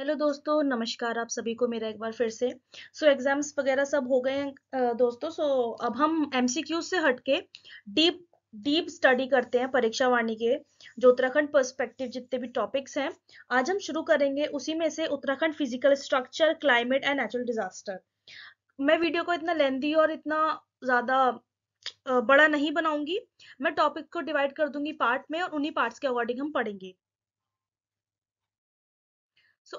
Hello दोस्तों, नमस्कार आप सभी को मेरा एक बार फिर से। एग्जाम्स वगैरह सब हो गए हैं दोस्तों। अब हम एमसीक्यू से हटके डीप डीप स्टडी करते हैं परीक्षा वाणी के जो उत्तराखंड पर्सपेक्टिव जितने भी टॉपिक्स हैं। आज हम शुरू करेंगे उसी में से Uttarakhand physical structure, climate and natural disaster. मैं वीडियो को इतना लेंदी और इतना ज्यादा बड़ा नहीं बनाऊंगी। मैं टॉपिक को डिवाइड कर दूंगी पार्ट में और उन्हीं पार्ट्स के अकॉर्डिंग हम पढ़ेंगे।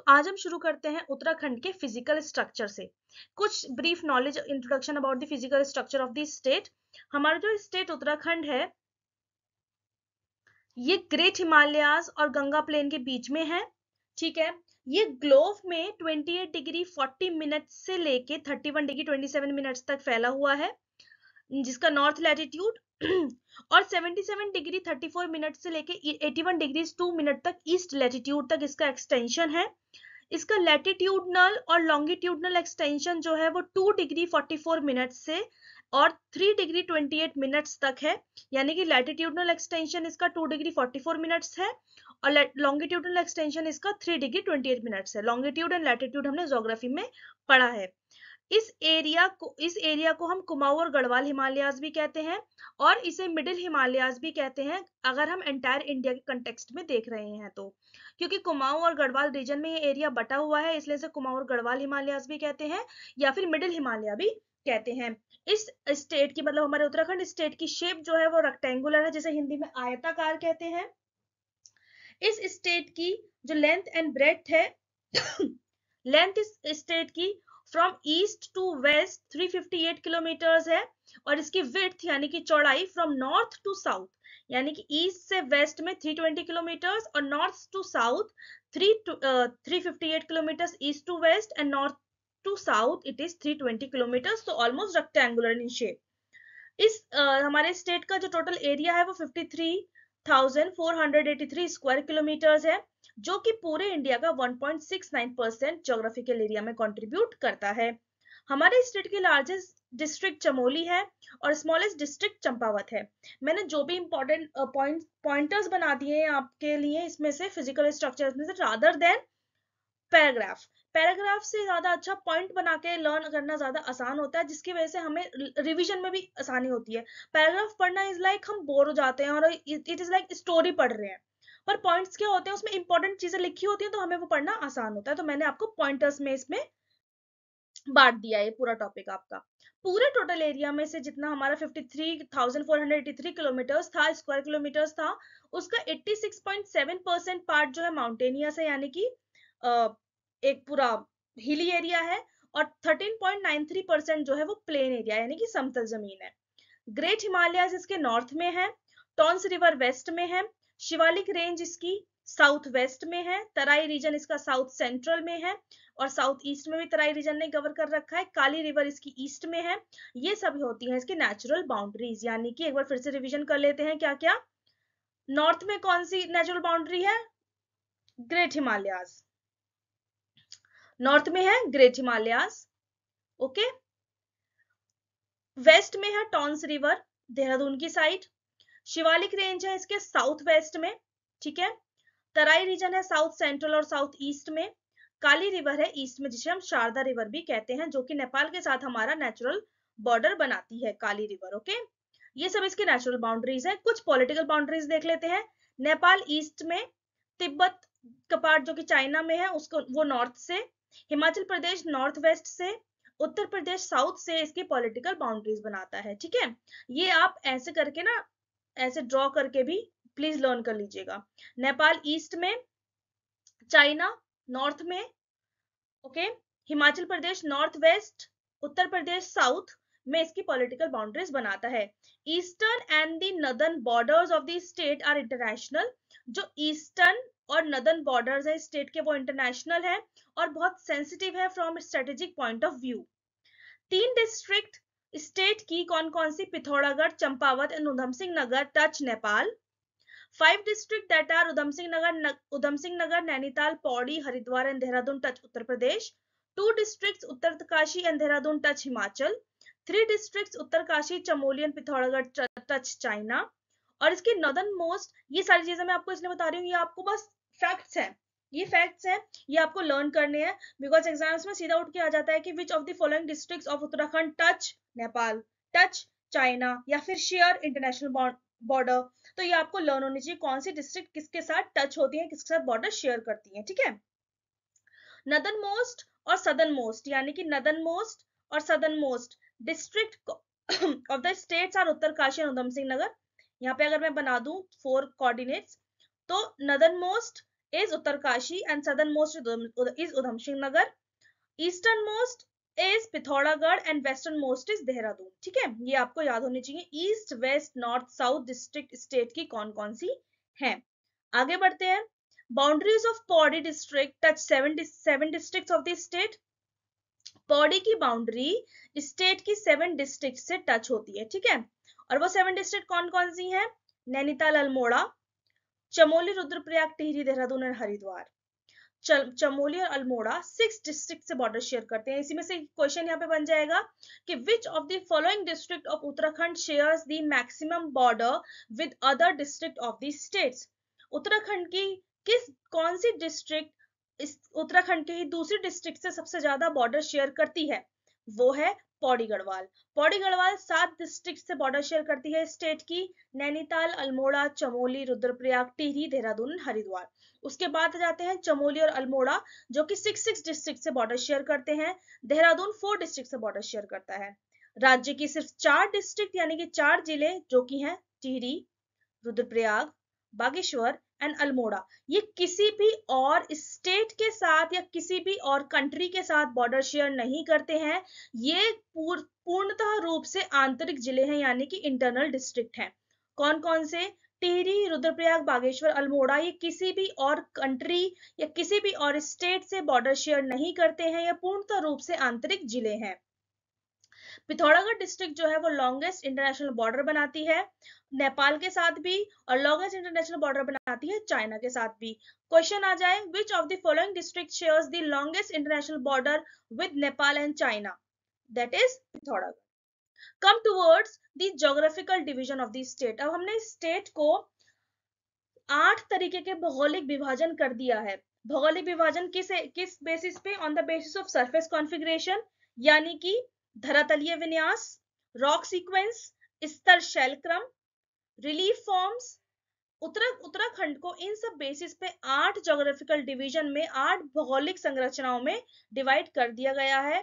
आज हम शुरू करते हैं उत्तराखंड के फिजिकल स्ट्रक्चर से। कुछ brief knowledge introduction about the physical structure of the state. हमारा जो स्टेट उत्तराखंड है ये ग्रेट हिमालयाज और गंगा प्लेन के बीच में है। ठीक है, ये ग्लोब में 28 डिग्री 40 मिनट से लेके 31 डिग्री 27 मिनट्स तक फैला हुआ है, जिसका नॉर्थ लैटिट्यूड और 77 डिग्री 34 मिनट से लेके 81 डिग्री 2 मिनट तक ईस्ट लैटिट्यूड तक इसका एक्सटेंशन है। इसका लैटिट्यूडनल और लॉन्गिट्यूडनल एक्सटेंशन जो है वो 2 डिग्री 44 मिनट से और 3 डिग्री 28 मिनट्स तक है। यानी कि लैटिट्यूडनल एक्सटेंशन इसका 2 डिग्री 44 मिनट्स है और लॉन्गिट्यूडनल एक्सटेंशन इसका 3 डिग्री 28 मिनट्स है। लॉन्गिट्यूड एंड लैटिट्यूड हमने ज्योग्राफी में पढ़ा है। इस एरिया को हम कुमाऊं और गढ़वाल हिमालयाज भी कहते हैं और इसे मिडिल हिमालयाज भी कहते हैं अगर हम एंटायर इंडिया के कंटेक्स्ट में देख रहे हैं तो। क्योंकि कुमाऊं और गढ़वाल रीजन में ये एरिया बटा हुआ है, इसलिए इसे कुमाऊं और गढ़वाल हिमालयाज भी कहते हैं या फिर मिडिल हिमालय भी कहते हैं। इस स्टेट की मतलब हमारे उत्तराखंड स्टेट की शेप जो है वो रेक्टेंगुलर है, जिसे हिंदी में आयताकार कहते हैं। इस स्टेट की जो लेंथ एंड ब्रेड्थ है लेंथ इस स्टेट की from east to west 358 kilometres है और इसकी विड्थ यानी कि चौड़ाई फ्रॉम नॉर्थ टू साउथ यानी कि ईस्ट से वेस्ट में 320 किलोमीटर्स और north to south 358 kilometres east to west and north to south it is 320 kilometres, तो ऑलमोस्ट रेक्टेंगुलर इन शेप। इस हमारे स्टेट का जो टोटल एरिया है वो 53,483 स्क्वायर किलोमीटर्स है, जो कि पूरे इंडिया का 1.69% ज्योग्राफिकल एरिया में कंट्रीब्यूट करता है। हमारे स्टेट की लार्जेस्ट डिस्ट्रिक्ट चमोली है और स्मॉलेस्ट डिस्ट्रिक्ट चंपावत है। मैंने जो भी इंपॉर्टेंट पॉइंटर्स बना दिए हैं आपके लिए इसमें से फिजिकल स्ट्रक्चर में से, रादर देन पैराग्राफ से ज्यादा अच्छा पॉइंट बना के लर्न करना ज्यादा आसान होता है, जिसकी वजह से हमें रिवीजन में भी आसानी होती है। पैराग्राफ पढ़ना इज लाइक हम बोर हो जाते हैं और इट इज लाइक स्टोरी पढ़ रहे हैं, पर पॉइंट्स क्या होते हैं उसमें इंपॉर्टेंट चीजें लिखी होती हैं तो हमें वो पढ़ना आसान होता है। तो मैंने आपको पॉइंटर्स में इसमें बांट दिया है पूरा टॉपिक आपका। पूरे टोटल एरिया में से जितना हमारा 53,483 किलोमीटर्स था, स्क्वायर किलोमीटर्स था, उसका 86.7% पार्ट जो है माउंटेनियस है, यानी कि एक पूरा हिली एरिया है और 13.93% जो है वो प्लेन एरिया यानी कि समतल जमीन है। ग्रेट हिमालयाज इसके नॉर्थ में है, टॉन्स रिवर वेस्ट में है, शिवालिक रेंज इसकी साउथ वेस्ट में है, तराई रीजन इसका साउथ सेंट्रल में है और साउथ ईस्ट में भी तराई रीजन ने कवर कर रखा है। काली रिवर इसकी ईस्ट में है। ये सभी होती हैं इसकी नेचुरल बाउंड्रीज, यानी कि एक बार फिर से रिवीजन कर लेते हैं क्या क्या। नॉर्थ में कौन सी नेचुरल बाउंड्री है? ग्रेट हिमालयाज। नॉर्थ में है ग्रेट हिमालयाज, ओके। वेस्ट में है टॉन्स रिवर देहरादून की साइड। शिवालिक रेंज है इसके साउथ वेस्ट में, ठीक है। तराई रीजन है साउथ सेंट्रल और साउथ ईस्ट में। काली रिवर है ईस्ट में, जिसे हम शारदा रिवर भी कहते हैं, जो कि नेपाल के साथ हमारा नेचुरल बॉर्डर बनाती है काली रिवर, ओके। ये सब इसकी नेचुरल बाउंड्रीज है। कुछ पॉलिटिकल बाउंड्रीज देख लेते हैं। नेपाल ईस्ट में, तिब्बत का पार्ट जो कि चाइना में है उसको वो नॉर्थ से, हिमाचल प्रदेश नॉर्थ वेस्ट से, उत्तर प्रदेश साउथ से इसकी पॉलिटिकल बाउंड्रीज बनाता है, ठीक है। ये आप ऐसे करके ना, ऐसे ड्रॉ करके भी प्लीज लर्न कर लीजिएगा। नेपाल ईस्ट में, चाइना नॉर्थ में, okay, Himachal Pradesh north west, Uttar Pradesh south में इसकी पॉलिटिकल बाउंड्रीज बनाता है। Eastern and the northern borders of the state are international. जो ईस्टर्न और नदर्न बॉर्डर्स है स्टेट के वो इंटरनेशनल है और बहुत सेंसिटिव है from strategic point of view. 3 district state की कौन कौन सी? Pithoragarh, Champawat and Udham Singh Nagar touch Nepal. 5 districts that are Udham Singh Nagar, Nainital, Pauri, Haridwar and Dehradun touch Uttar Pradesh. 2 districts Uttarkashi and Dehradun touch Himachal. 3 districts Uttarkashi, Chamoli and Pithoragarh touch China. और इसके northern most, ये सारी चीजें मैं आपको इसलिए बता रही हूँ, ये आपको बस फैक्ट्स हैं, ये फैक्ट्स हैं, ये आपको लर्न करने हैं, बिकॉज एग्जाम्स में सीधा उठ के आ जाता है कि विच of the following districts of Uttarakhand touch Nepal, touch China, या फिर शेयर इंटरनेशनल बॉर्डर। तो ये आपको लर्न होनी चाहिए कौन सी डिस्ट्रिक्ट किसके साथ टच होती है, किसके साथ बॉर्डर शेयर करती है, ठीक है। नदर्न मोस्ट और सदर्न मोस्ट, यानी कि नदर्न मोस्ट और southern most district of the states are Uttarkashi and Udham Singh Nagar. यहाँ पे अगर मैं बना दूं 4 कोऑर्डिनेट्स, तो northern most is Uttarkashi and southern most is Udham Singh Nagar, eastern most is Pithoragarh and western most is Dehradun, ठीक है। ये आपको याद होनी चाहिए east west north south district state की कौन कौन सी है। आगे बढ़ते हैं। Boundaries of Pauri district touch 7 districts of the state. Pauri की बाउंड्री स्टेट की 7 डिस्ट्रिक्ट से टच होती है, ठीक है। और वो 7 डिस्ट्रिक्ट कौन कौन सी हैं? नैनीताल, अल्मोड़ा, चमोली, रुद्रप्रयाग, टिहरी, देहरादून और हरिद्वार। चमोली और अल्मोड़ा 6 डिस्ट्रिक्ट से बॉर्डर शेयर करते हैं। इसी में से क्वेश्चन यहाँ पे बन जाएगा कि विच of the following district of Uttarakhand shares the maximum border with other district of the states. Uttarakhand की कौन सी डिस्ट्रिक्ट इस उत्तराखंड के ही दूसरी डिस्ट्रिक्ट से सबसे ज्यादा बॉर्डर शेयर करती है? वो है पौड़ी गढ़वाल। पौड़ी गढ़वाल 7 डिस्ट्रिक्ट से बॉर्डर शेयर करती है स्टेट की, नैनीताल, अल्मोड़ा, चमोली, रुद्रप्रयाग, टिहरी, देहरादून, हरिद्वार। उसके बाद जाते हैं चमोली और अल्मोड़ा जो कि 6 डिस्ट्रिक्ट से बॉर्डर शेयर करते हैं। देहरादून 4 डिस्ट्रिक्ट से बॉर्डर शेयर करता है। राज्य की सिर्फ 4 डिस्ट्रिक्ट यानी कि 4 जिले जो कि हैं टिहरी, रुद्रप्रयाग, बागेश्वर एंड अल्मोड़ा, ये किसी भी और स्टेट के साथ या किसी भी और कंट्री के साथ बॉर्डर शेयर नहीं करते हैं। ये पूर्णतः रूप से आंतरिक जिले हैं यानी कि इंटरनल डिस्ट्रिक्ट हैं। कौन कौन से? टिहरी, रुद्रप्रयाग, बागेश्वर, अल्मोड़ा, ये किसी भी और कंट्री या किसी भी और स्टेट से बॉर्डर शेयर नहीं करते हैं, ये पूर्णतः रूप से आंतरिक जिले हैं। पिथौरागढ़ डिस्ट्रिक्ट जो है वो लॉन्गेस्ट इंटरनेशनल बॉर्डर बनाती है नेपाल के साथ भी, और लॉन्गेस्ट इंटरनेशनल बॉर्डर बनाती है चाइना के साथ भी। क्वेश्चन आ जाए विच of the following district shares the longest international border with Nepal and China? That is Pithoragarh. Come towards the geographical division of the state. अब हमने स्टेट को 8 तरीके के भौगोलिक विभाजन कर दिया है। भौगोलिक विभाजन किस बेसिस पे? On the basis of surface configuration, यानी कि धरातलीय विन्यास, रॉक सीक्वेंस, स्तर शैल क्रम, रिलीफ फॉर्म्स। उत्तराखंड को इन सब बेसिस पे 8 ज्योग्राफिकल डिवीजन में 8 भौगोलिक संरचनाओं में डिवाइड कर दिया गया है।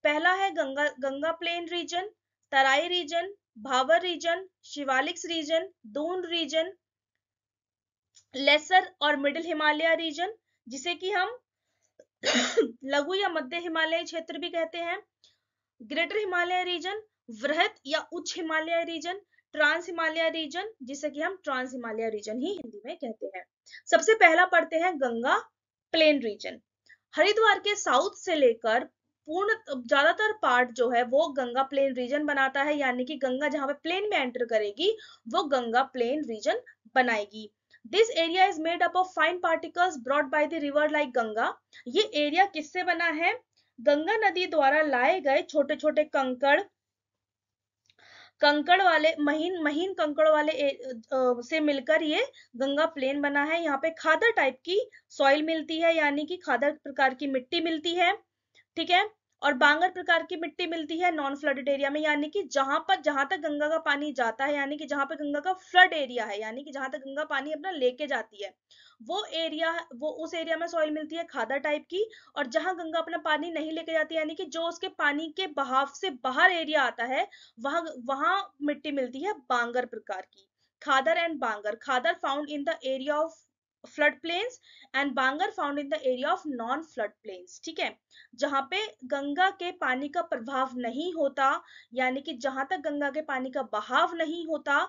पहला है Ganga plain region, Terai region, Bhabar region, Shivalik region, Doon region, lesser और मिडिल हिमालय रीजन, जिसे कि हम लघु या मध्य हिमालय क्षेत्र भी कहते हैं, ग्रेटर हिमालय रीजन, वृहत या उच्च Himalaya region, trans Himalaya region, जिसे कि हम ट्रांस हिमालय रीजन ही हिंदी में कहते हैं। सबसे पहला पढ़ते हैं गंगा प्लेन रीजन। हरिद्वार के साउथ से लेकर पूर्ण ज्यादातर पार्ट जो है वो गंगा प्लेन रीजन बनाता है, यानी कि गंगा जहां पे प्लेन में एंटर करेगी वो गंगा प्लेन रीजन बनाएगी। This area is made up of fine particles brought by the river like Ganga. ये एरिया किससे बना है? गंगा नदी द्वारा लाए गए छोटे छोटे कंकड़ वाले महीन कंकड़ वाले से मिलकर ये गंगा प्लेन बना है। यहाँ पे खादर टाइप की सॉइल मिलती है, यानी कि खादर प्रकार की मिट्टी मिलती है, ठीक है। और बांगर प्रकार की मिट्टी मिलती है नॉन फ्लडेड एरिया में, यानी कि जहां तक गंगा का पानी जाता है, यानी कि जहां पे गंगा का फ्लड एरिया है, यानी कि जहां तक गंगा पानी अपना लेके जाती है वो उस एरिया में सॉइल मिलती है खादर टाइप की। और जहां गंगा अपना पानी नहीं लेके जाती, यानी कि जो उसके पानी के बहाव से बाहर एरिया आता है, वहां मिट्टी मिलती है बांगर प्रकार की। Khadar and bhangar, khadar found in the area of flood plains and bhangar found in the area of non flood plains, ठीक है। जहां पे गंगा के पानी का प्रभाव नहीं होता, यानी कि जहां तक गंगा के पानी का बहाव नहीं होता,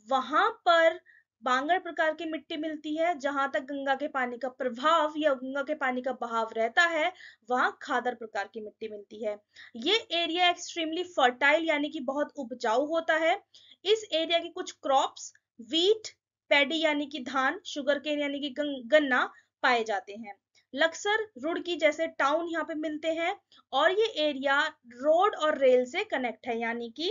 वहां पर बांगर प्रकार की मिट्टी मिलती है। जहां तक गंगा के पानी का प्रभाव या गंगा के पानी का बहाव रहता है, वहां खादर प्रकार की मिट्टी मिलती है। ये एरिया एक्सट्रीमली फर्टाइल यानी कि बहुत उपजाऊ होता है। इस एरिया की कुछ क्रॉप्स वीट, पैडी यानी कि धान, शुगर केन यानी कि गन्ना पाए जाते हैं। लक्सर, रुड़की जैसे टाउन यहाँ पे मिलते हैं। और ये एरिया रोड और रेल से कनेक्ट है, यानी कि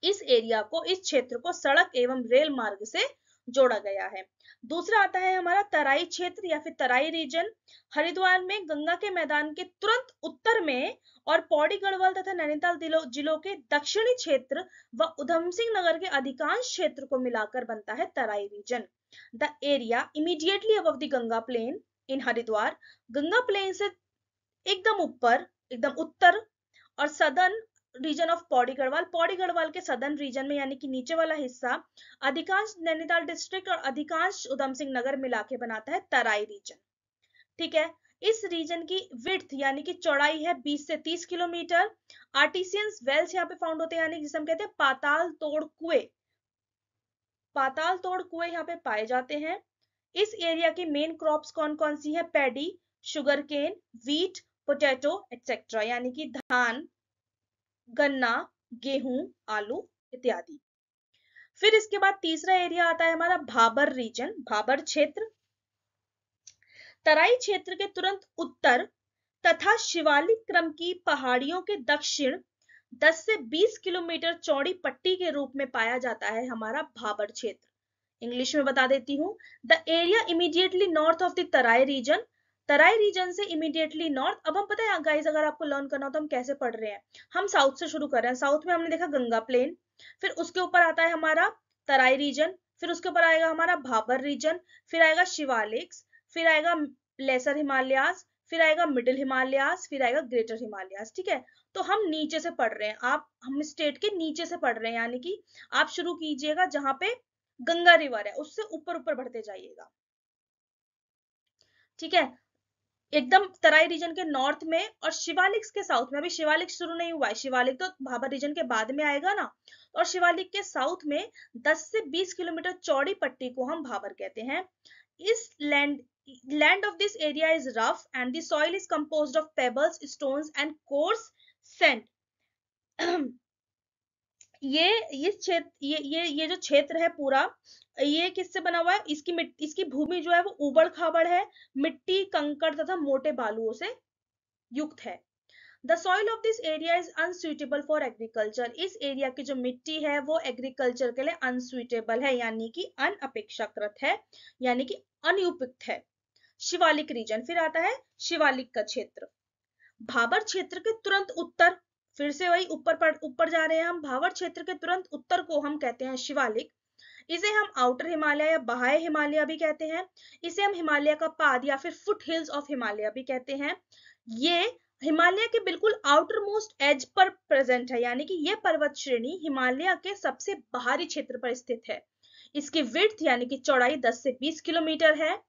इस क्षेत्र को सड़क एवं रेल मार्ग से जोड़ा गया है। दूसरा आता है हमारा तराई क्षेत्र या फिर तराई रीजन। हरिद्वार में गंगा के मैदान के तुरंत उत्तर में और पौड़ी गढ़वाल तथा नैनीताल जिलों के दक्षिणी क्षेत्र व उधम सिंह नगर के अधिकांश क्षेत्र को मिलाकर बनता है Terai region. The area immediately above the Ganga plain in Haridwar, Ganga plain से एकदम ऊपर, एकदम उत्तर, और southern region of Pauri Garhwal के सदर्न रीजन में यानी कि नीचे वाला हिस्सा अधिकांश नैनीताल डिस्ट्रिक्ट और अधिकांश उधम सिंह नगर मिला के बनाता है तराई रीजन। ठीक है, इस रीजन की विड्थ यानी कि चौड़ाई है 20 से 30 किलोमीटर। आर्टिसियंस वेल्स यहाँ पे फाउंड होते हैं, यानी जिसे हम कहते हैं पाताल तोड़ कुएं यहाँ पे पाए जाते हैं। इस एरिया की मेन क्रॉप्स कौन कौन सी है? Paddy, sugar cane, wheat, potato etcetera, यानी कि धान, गन्ना, गेहूं, आलू इत्यादि। फिर इसके बाद तीसरा एरिया आता है हमारा भाबर रीजन, भाबर क्षेत्र। तराई क्षेत्र के तुरंत उत्तर तथा शिवालिक क्रम की पहाड़ियों के दक्षिण 10 से 20 किलोमीटर चौड़ी पट्टी के रूप में पाया जाता है हमारा भाबर क्षेत्र। इंग्लिश में बता देती हूँ, the area immediately north of the Terai region, Terai region से इमीडिएटली नॉर्थ। अब हम पता है गाइस, अगर आपको लर्न करना हो तो हम कैसे पढ़ रहे हैं, हम साउथ से शुरू कर रहे हैं। साउथ में हमने देखा गंगा प्लेन, फिर उसके ऊपर आता है हमारा तराई रीजन, फिर उसके ऊपर आएगा हमारा भाबर रीजन, फिर आएगा शिवालिक्स, फिर आएगा लेसर हिमालयास, फिर आएगा मिडिल हिमालयास, फिर आएगा ग्रेटर हिमालयास। ठीक है, तो हम नीचे से पढ़ रहे हैं, हम स्टेट के नीचे से पढ़ रहे हैं, यानी कि आप शुरू कीजिएगा जहां पे गंगा रिवर है, उससे ऊपर ऊपर बढ़ते जाइएगा। ठीक है, एकदम तराई रीजन के नॉर्थ में और शिवालिक के साउथ में। अभी शिवालिक शुरू नहीं हुआ है, शिवालिक तो भाबर रीजन के बाद में आएगा ना। और शिवालिक के साउथ में 10 से 20 किलोमीटर चौड़ी पट्टी को हम भाबर कहते हैं। इस land of this area is rough and the soil is composed of pebbles, stones and coarse sand। ये क्षेत्र, ये जो क्षेत्र है पूरा, ये किससे बना हुआ है? इसकी भूमि जो है वो उबड़ खाबड़ है, मिट्टी, कंकड़ तथा मोटे बालुओं से युक्त है। The soil of this area is unsuitable for agriculture, इस एरिया की जो मिट्टी है वो एग्रीकल्चर के लिए अनसुइटेबल है, यानी कि अनअपेक्षाकृत है, यानी कि अनुपयुक्त है। शिवालिक रीजन, फिर आता है शिवालिक का क्षेत्र। भाबर क्षेत्र के तुरंत उत्तर, फिर से वही ऊपर जा रहे हैं हम। भाबर क्षेत्र के तुरंत उत्तर को हम कहते हैं शिवालिक। इसे हम आउटर हिमालय या बाह्य हिमालय भी कहते हैं। इसे हम हिमालय का पाद या फिर फुट हिल्स ऑफ हिमालय भी कहते हैं। ये हिमालय के बिल्कुल आउटर मोस्ट एज पर प्रेजेंट है, यानी कि ये पर्वत श्रेणी हिमालय के सबसे बाहरी क्षेत्र पर स्थित है। इसकी विड्थ यानी कि चौड़ाई 10 से 20 किलोमीटर है।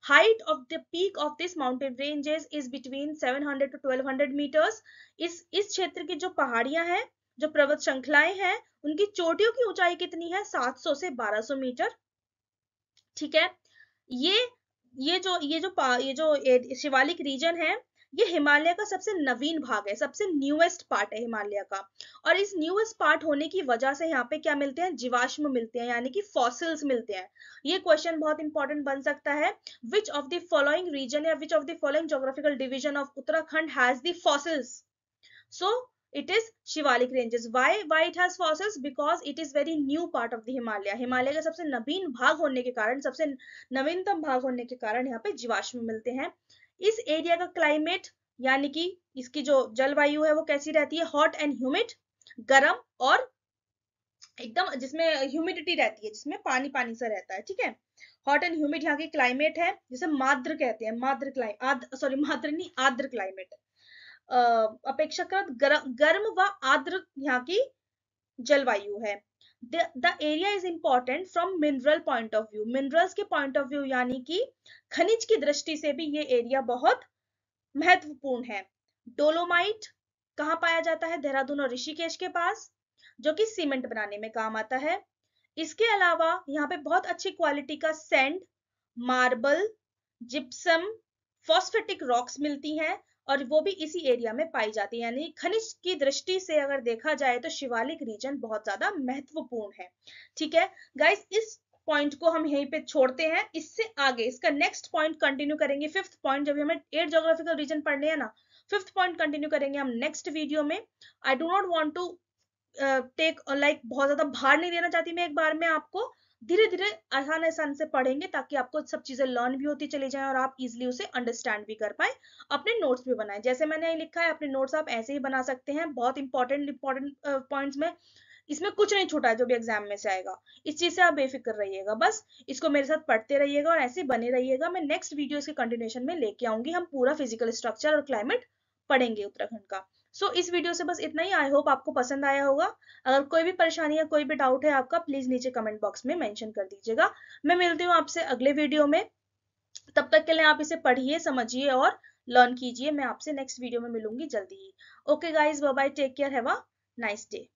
Height of the peak of this mountain ranges is between 700 to 1200 meters। इस क्षेत्र की जो पहाड़ियां हैं, जो पर्वत श्रृंखलाएं हैं, उनकी चोटियों की ऊंचाई कितनी है? 700 से 1200 मीटर। ठीक है, ये जो शिवालिक रीजन है, ये हिमालय का सबसे नवीन भाग है, सबसे न्यूएस्ट पार्ट है हिमालय का। और इस न्यूएस्ट पार्ट होने की वजह से यहाँ पे क्या मिलते हैं? जीवाश्म मिलते हैं, यानी कि फॉसिल्स मिलते हैं। ये क्वेश्चन बहुत इंपॉर्टेंट बन सकता है। Which of the following region या which of the following geographical division of Uttarakhand has the fossils? So it is Shivalik ranges. Why it has fossils? Because it is very new part of the Himalaya. Himalaya का सबसे नवीन भाग होने के कारण, सबसे नवीनतम भाग होने के कारण यहाँ पे जीवाश्म मिलते हैं। इस एरिया का क्लाइमेट यानी कि इसकी जो जलवायु है वो कैसी रहती है? हॉट एंड ह्यूमिड, गर्म और एकदम जिसमें ह्यूमिडिटी रहती है, जिसमें पानी पानी सा रहता है। ठीक है, हॉट एंड ह्यूमिड यहाँ की क्लाइमेट है, जिसे माद्र कहते हैं। आर्द्र क्लाइमेट, अपेक्षाकृत गर्म व आर्द्र यहाँ की जलवायु है। The area is important from mineral point of view, minerals के पॉइंट ऑफ व्यू यानी कि खनिज की दृष्टि से भी ये एरिया बहुत महत्वपूर्ण है। डोलोमाइट कहाँ पाया जाता है? देहरादून और ऋषिकेश के पास, जो कि सीमेंट बनाने में काम आता है। इसके अलावा यहाँ पे बहुत अच्छी क्वालिटी का sand, marble, gypsum, phosphatic rocks मिलती हैं, और वो भी इसी एरिया में पाई जाती है। यानी खनिज की दृष्टि से अगर देखा जाए तो शिवालिक रीजन बहुत ज्यादा महत्वपूर्ण है। ठीक है गाइस, इस पॉइंट को हम यहीं पे छोड़ते हैं। इससे आगे इसका नेक्स्ट पॉइंट कंटिन्यू करेंगे। 5th पॉइंट, जब हमें 8 ज्योग्राफिकल रीजन पढ़ने हैं ना, 5th पॉइंट कंटिन्यू करेंगे हम नेक्स्ट वीडियो में। I do not want to take like बहुत ज्यादा भार नहीं देना चाहती मैं एक बार में आपको, धीरे धीरे आसान आसान से पढ़ेंगे ताकि आपको सब चीजें लर्न भी होती चली जाए और आप इजिली उसे अंडरस्टैंड भी कर पाए, अपने नोट्स भी बनाए। जैसे मैंने लिखा है अपने नोट्स आप ऐसे ही बना सकते हैं, बहुत इंपॉर्टेंट पॉइंट्स में, इसमें कुछ नहीं छूटा है जो भी एग्जाम में से आएगा। इस चीज से आप बेफिक्र रहिएगा, बस इसको मेरे साथ पढ़ते रहिएगा और ऐसे बने रहिएगा। मैं नेक्स्ट वीडियो इसके कंटिन्यूएशन में लेके आऊंगी, हम पूरा फिजिकल स्ट्रक्चर और क्लाइमेट पढ़ेंगे उत्तराखंड का। इस वीडियो से बस इतना ही। आई होप आपको पसंद आया होगा। अगर कोई भी परेशानी या कोई भी डाउट है आपका, प्लीज नीचे कमेंट बॉक्स में मेंशन कर दीजिएगा। मैं मिलती हूँ आपसे अगले वीडियो में, तब तक के लिए आप इसे पढ़िए, समझिए और लर्न कीजिए। मैं आपसे नेक्स्ट वीडियो में मिलूंगी जल्दी ही। Okay guys, bye bye, take care, have a nice day.